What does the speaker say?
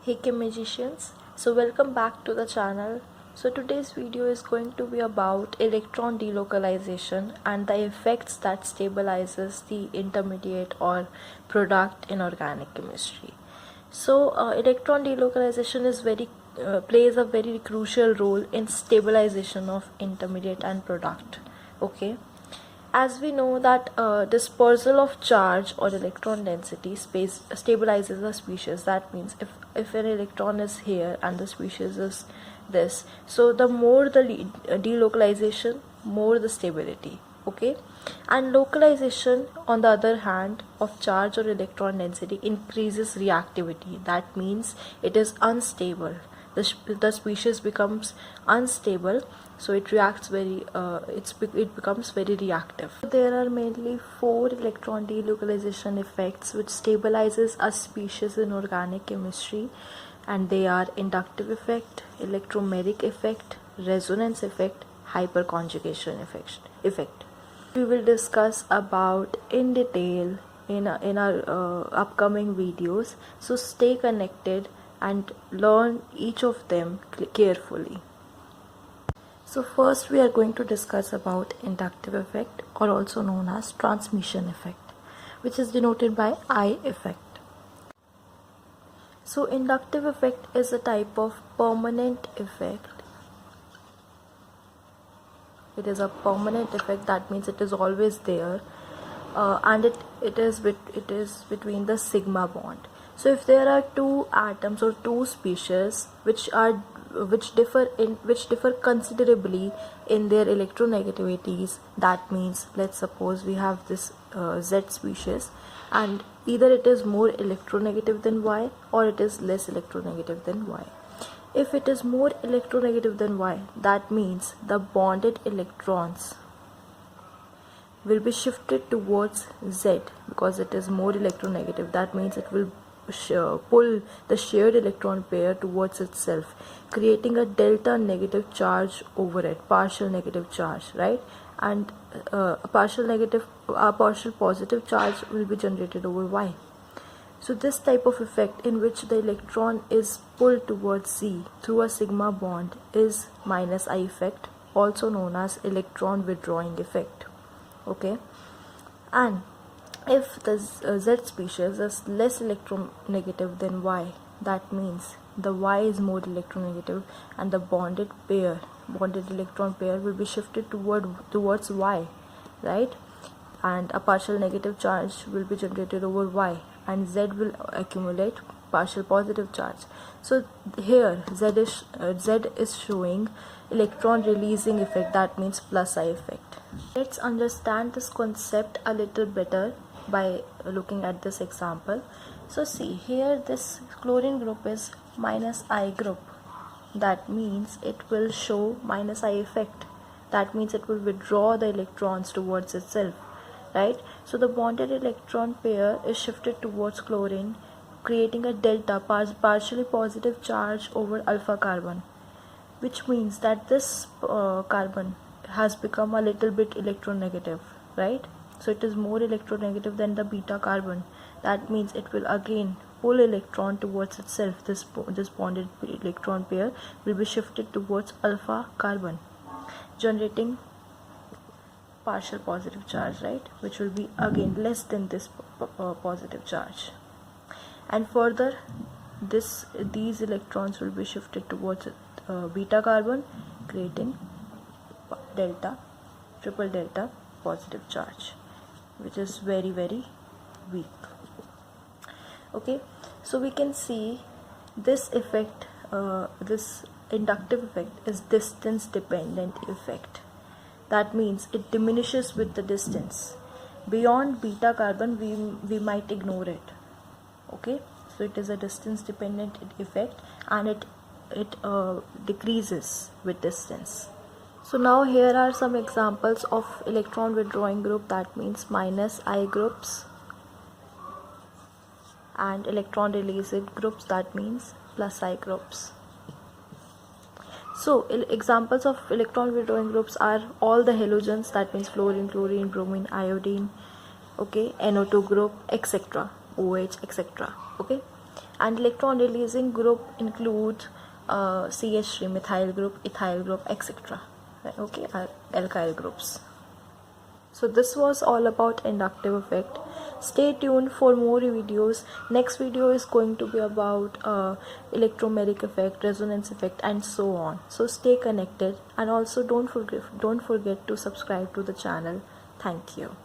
Hey magicians, so welcome back to the channel. So today's video is going to be about electron delocalization and the effects that stabilizes the intermediate or product in organic chemistry. So electron delocalization is plays a very crucial role in stabilization of intermediate and product. Okay, as we know that dispersal of charge or electron density space stabilizes a species. That means if an electron is here and the species is this, so the more the delocalization, more the stability. Okay, and localization on the other hand of charge or electron density increases reactivity. That means it is unstable. The species becomes unstable, so it reacts it becomes very reactive. There are mainly four electron delocalization effects which stabilizes a species in organic chemistry, and they are inductive effect, electromeric effect, resonance effect, hyperconjugation effect. We will discuss about in detail in our upcoming videos, so stay connected and learn each of them carefully. So first we are going to discuss about inductive effect, or also known as transmission effect, which is denoted by I effect. So inductive effect is a type of permanent effect. It is a permanent effect, that means it is always there, and it is between the sigma bond. So if there are two atoms or two species which differ considerably in their electronegativities, that means let's suppose we have this Z species, and either it is more electronegative than Y or it is less electronegative than Y. If it is more electronegative than Y, that means the bonded electrons will be shifted towards Z because it is more electronegative. That means it will pull the shared electron pair towards itself, creating a delta negative charge over it, partial negative charge, right? And a partial positive charge will be generated over Y. So this type of effect in which the electron is pulled towards Z through a sigma bond is minus I effect, also known as electron withdrawing effect. Okay, and if the Z species is less electronegative than Y, that means the Y is more electronegative and the bonded electron pair will be shifted towards Y, right? And a partial negative charge will be generated over Y, and Z will accumulate partial positive charge. So here Z is showing electron releasing effect, that means plus I effect. Let's understand this concept a little better by looking at this example. So see here, this chlorine group is minus I group, that means it will show minus I effect. That means it will withdraw the electrons towards itself, right? So the bonded electron pair is shifted towards chlorine, creating a delta partially positive charge over alpha carbon, which means that this carbon has become a little bit electronegative, right? So it is more electronegative than the beta carbon. That means it will again pull electron towards itself. This bonded electron pair will be shifted towards alpha carbon, generating partial positive charge, right, which will be again less than this positive charge. And further, these electrons will be shifted towards beta carbon, creating triple delta positive charge, which is very weak. Okay, so we can see this effect, this inductive effect is distance dependent effect. That means it diminishes with the distance. Beyond beta carbon, we might ignore it. Okay, so it is a distance dependent effect, and it decreases with distance. So now here are some examples of electron withdrawing group, that means minus I groups, and electron releasing groups, that means plus I groups. So examples of electron withdrawing groups are all the halogens, that means fluorine, chlorine, bromine, iodine, okay, NO2 group, etc., OH, etc. Okay, and electron releasing group includes CH3 methyl group, ethyl group, etc. Okay, alkyl groups. So this was all about inductive effect. Stay tuned for more videos. Next video is going to be about electromeric effect, resonance effect, and so on. So stay connected, and also don't forget to subscribe to the channel. Thank you.